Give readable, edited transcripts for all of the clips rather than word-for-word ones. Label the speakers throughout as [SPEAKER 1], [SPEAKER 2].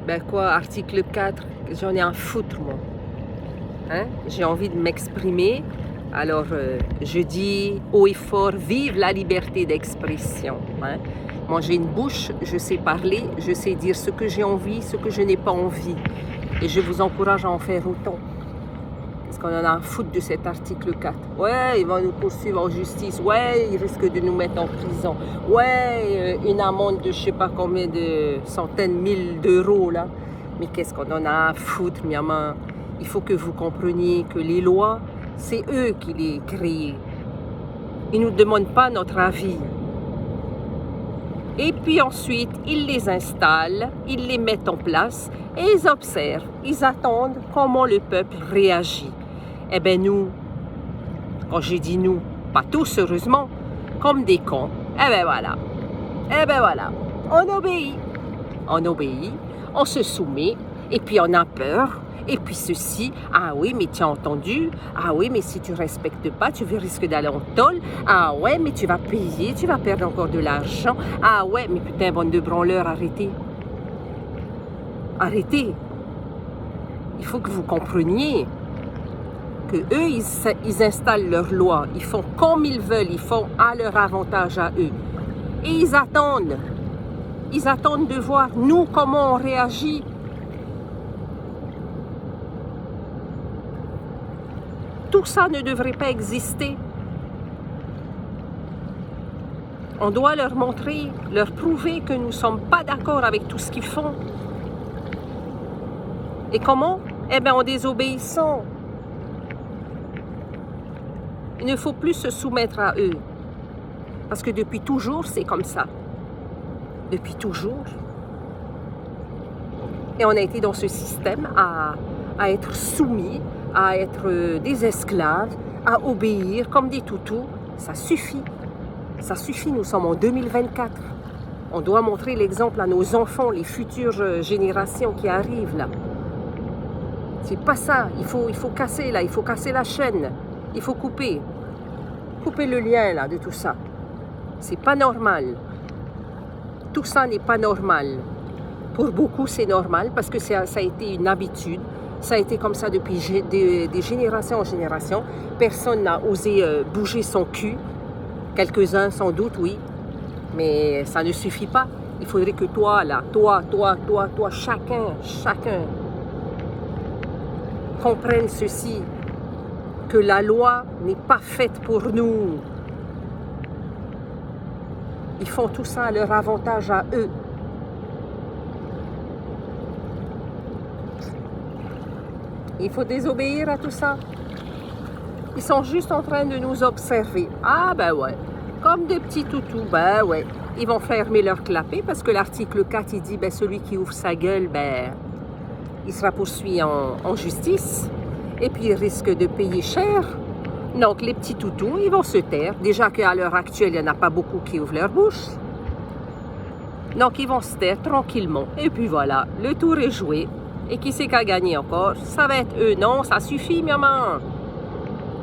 [SPEAKER 1] Ben quoi, article 4, j'en ai un foutre, moi. Hein? J'ai envie de m'exprimer. Alors, je dis haut et fort, vive la liberté d'expression. Hein? Moi, j'ai une bouche, je sais parler, je sais dire ce que j'ai envie, ce que je n'ai pas envie. Et je vous encourage à en faire autant. Parce qu'on en a un foutre de cet article 4. Ouais, ils vont nous poursuivre en justice. Ouais, ils risquent de nous mettre en prison. Ouais, une amende de je sais pas combien de centaines, mille d'euros, là. Mais qu'est-ce qu'on en a à foutre, miamin? Il faut que vous compreniez que les lois, c'est eux qui les créent. Ils ne nous demandent pas notre avis. Et puis ensuite, ils les installent, ils les mettent en place et ils observent, ils attendent comment le peuple réagit. Eh bien nous, quand j'ai dit nous, pas tous heureusement, comme des cons, eh bien voilà, on obéit, on se soumet et puis on a peur. Et puis ceci, ah oui, mais tu as entendu, ah oui, mais si tu ne respectes pas, tu risques d'aller en tôle, ah ouais, mais tu vas payer, tu vas perdre encore de l'argent, ah ouais, mais putain, bande de branleurs, arrêtez. Arrêtez. Il faut que vous compreniez que eux, ils installent leurs lois, ils font comme ils veulent, ils font à leur avantage à eux. Et ils attendent de voir, nous, comment on réagit. Tout ça ne devrait pas exister. On doit leur montrer, leur prouver que nous ne sommes pas d'accord avec tout ce qu'ils font. Et comment? Eh bien, en désobéissant. Il ne faut plus se soumettre à eux. Parce que depuis toujours, c'est comme ça. Depuis toujours. Et on a été dans ce système à être soumis, à être des esclaves, à obéir comme des toutous. Ça suffit. Ça suffit, nous sommes en 2024. On doit montrer l'exemple à nos enfants, les futures générations qui arrivent là. C'est pas ça. Il faut casser là, il faut casser la chaîne. Il faut couper. Couper le lien là de tout ça. C'est pas normal. Tout ça n'est pas normal. Pour beaucoup, c'est normal parce que ça a été une habitude. Ça a été comme ça depuis des générations en génération. Personne n'a osé bouger son cul. Quelques-uns sans doute, oui. Mais ça ne suffit pas. Il faudrait que toi, là, toi, chacun comprenne ceci. Que la loi n'est pas faite pour nous. Ils font tout ça à leur avantage à eux. Il faut désobéir à tout ça. Ils sont juste en train de nous observer. Ah ben ouais, comme des petits toutous, ben ouais. Ils vont fermer leur clapet parce que l'article 4, il dit, ben celui qui ouvre sa gueule, ben il sera poursuivi en justice. Et puis il risque de payer cher. Donc les petits toutous, ils vont se taire. Déjà qu'à l'heure actuelle, il n'y en a pas beaucoup qui ouvrent leur bouche. Donc ils vont se taire tranquillement. Et puis voilà, le tour est joué. Et qui c'est qui a gagné encore? Ça va être eux. Non, ça suffit, maman.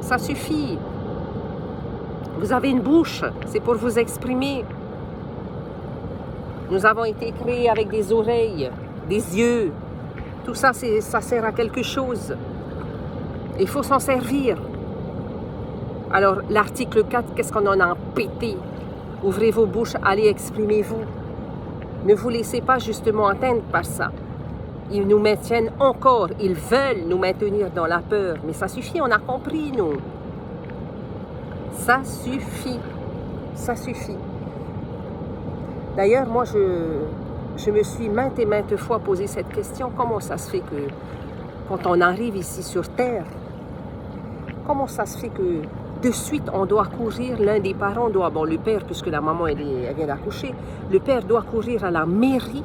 [SPEAKER 1] Ça suffit. Vous avez une bouche, c'est pour vous exprimer. Nous avons été créés avec des oreilles, des yeux. Tout ça, ça sert à quelque chose. Il faut s'en servir. Alors, l'article 4, qu'est-ce qu'on en a pété? Ouvrez vos bouches, allez, exprimez-vous. Ne vous laissez pas justement atteindre par ça. Ils nous maintiennent encore, ils veulent nous maintenir dans la peur. Mais ça suffit, on a compris, nous. Ça suffit. Ça suffit. D'ailleurs, moi, je me suis maintes et maintes fois posé cette question. Comment ça se fait que, quand on arrive ici sur Terre, comment ça se fait que, de suite, on doit courir, l'un des parents doit, bon, le père, puisque la maman, elle vient d'accoucher, le père doit courir à la mairie,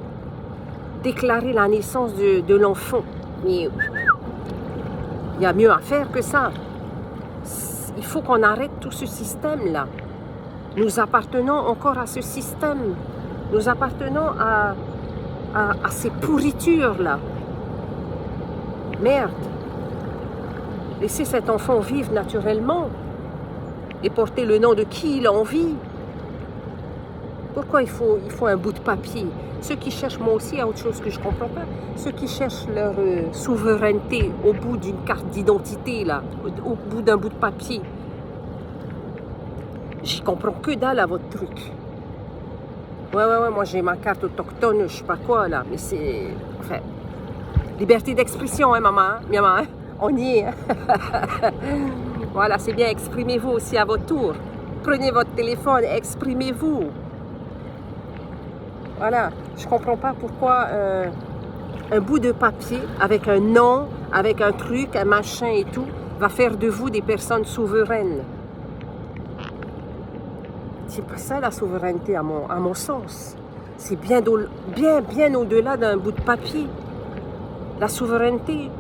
[SPEAKER 1] déclarer la naissance de l'enfant. Mais il y a mieux à faire que ça. Il faut qu'on arrête tout ce système-là. Nous appartenons encore à ce système. Nous appartenons à ces pourritures-là. Merde. Laissez cet enfant vivre naturellement et porter le nom de qui il a envie. Pourquoi il faut un bout de papier? Ceux qui cherchent, moi aussi, il y a autre chose que je ne comprends pas. Ceux qui cherchent leur souveraineté au bout d'une carte d'identité, là, au bout d'un bout de papier. J'y comprends que dalle à votre truc. Ouais, moi j'ai ma carte autochtone, je sais pas quoi, là, mais c'est... Enfin, liberté d'expression, hein, maman, hein? On y est, hein? Voilà, c'est bien, exprimez-vous aussi à votre tour. Prenez votre téléphone, exprimez-vous. Voilà, je ne comprends pas pourquoi un bout de papier avec un nom, avec un truc, un machin et tout, va faire de vous des personnes souveraines. C'est pas ça la souveraineté à mon sens. C'est bien au-delà d'un bout de papier. La souveraineté,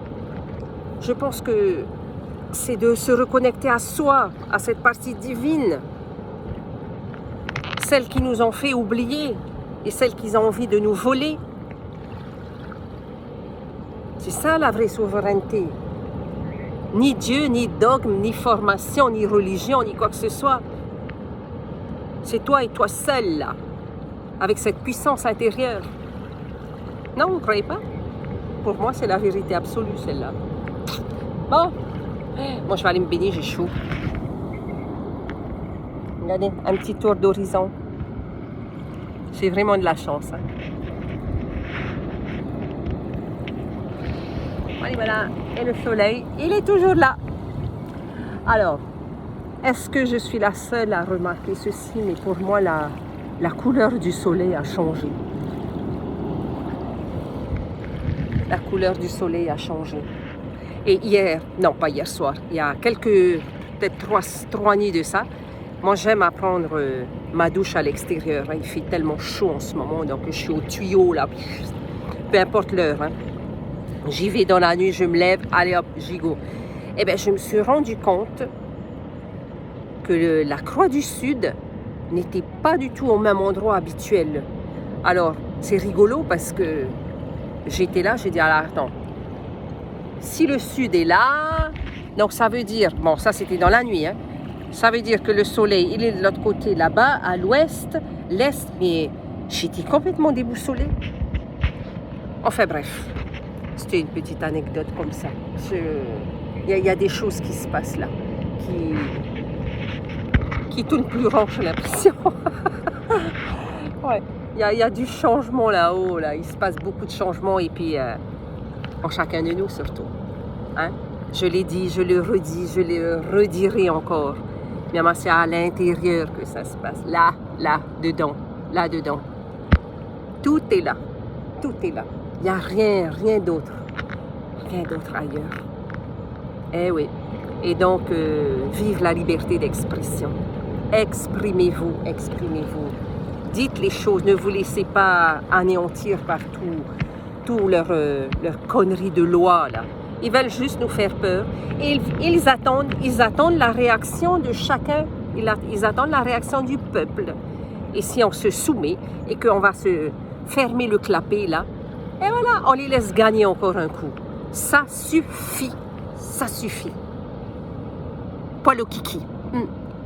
[SPEAKER 1] je pense que c'est de se reconnecter à soi, à cette partie divine, celle qui nous ont fait oublier et celle qui ont envie de nous voler. C'est ça la vraie souveraineté. Ni Dieu, ni dogme, ni formation, ni religion, ni quoi que ce soit. C'est toi et toi seul, là, avec cette puissance intérieure. Non, vous ne croyez pas? Pour moi, c'est la vérité absolue, celle-là. Bon, moi, je vais aller me baigner, j'ai chaud. Regardez, un petit tour d'horizon. J'ai vraiment de la chance. Hein. Voilà, et le soleil, il est toujours là. Alors, est-ce que je suis la seule à remarquer ceci? Mais pour moi, la couleur du soleil a changé. La couleur du soleil a changé. Et hier, non pas hier soir, il y a peut-être trois nuits de ça, moi j'aime à prendre ma douche à l'extérieur. Hein. Il fait tellement chaud en ce moment, donc je suis au tuyau là, peu importe l'heure. Hein. J'y vais dans la nuit, je me lève, allez hop, j'y go. Eh bien, je me suis rendu compte que la Croix du Sud n'était pas du tout au même endroit habituel. Alors, c'est rigolo parce que j'étais là, j'ai dit, alors attends, si le Sud est là, donc ça veut dire, bon ça c'était dans la nuit, hein, ça veut dire que le soleil, il est de l'autre côté là-bas, à l'ouest, l'est, mais j'étais complètement déboussolée. Enfin bref, c'était une petite anecdote comme ça. Il y a des choses qui se passent là, qui tournent plus rond, j'ai l'impression. Ouais, il y a du changement là-haut, là. Il se passe beaucoup de changements et puis en chacun de nous surtout. Hein? Je l'ai dit, je le redis, je le redirai encore. Mais c'est à l'intérieur que ça se passe. Là, dedans. Tout est là. Tout est là. Il n'y a rien d'autre. Rien d'autre ailleurs. Eh oui. Et donc, vive la liberté d'expression. Exprimez-vous. Dites les choses, ne vous laissez pas anéantir par tout leur connerie de loi, là. Ils veulent juste nous faire peur. Et ils attendent la réaction de chacun. Ils attendent la réaction du peuple. Et si on se soumet et qu'on va se fermer le clapet, là, et voilà, on les laisse gagner encore un coup. Ça suffit. Poil au kiki.